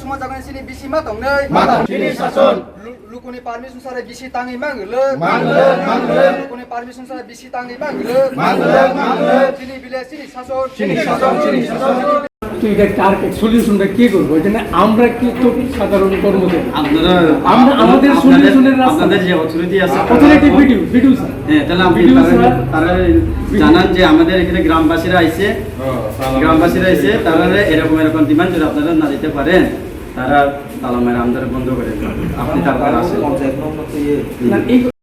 समाज जागोन सिनि बिसि मा दं नै सिनि शासन लुकुनि पारमिसन सारा बिसि ताङै मा गलो लुकुनि पारमिसन सारा बिसि ताङै मा गलो सिनि बिले सिनि शासन তো এটা কার সলিউশনটা কি করবো এটা আমরা কি তো সাধারণ কর্মচারী আপনারা আমাদের সলিউশনের রাস্তা আপনাদের যে অথরিটি আছে অথরিটি ভিডিও স্যার হ্যাঁ তাহলে আপনি তারা জানান যে আমাদের এখানে গ্রামবাসীরা আইছে তারা এরকম ডিমান্ড যদি আপনারা না দিতে পারেন তারা তালা মেরে আমাদের বন্ধ করে দেন আপনি তারপর আসেন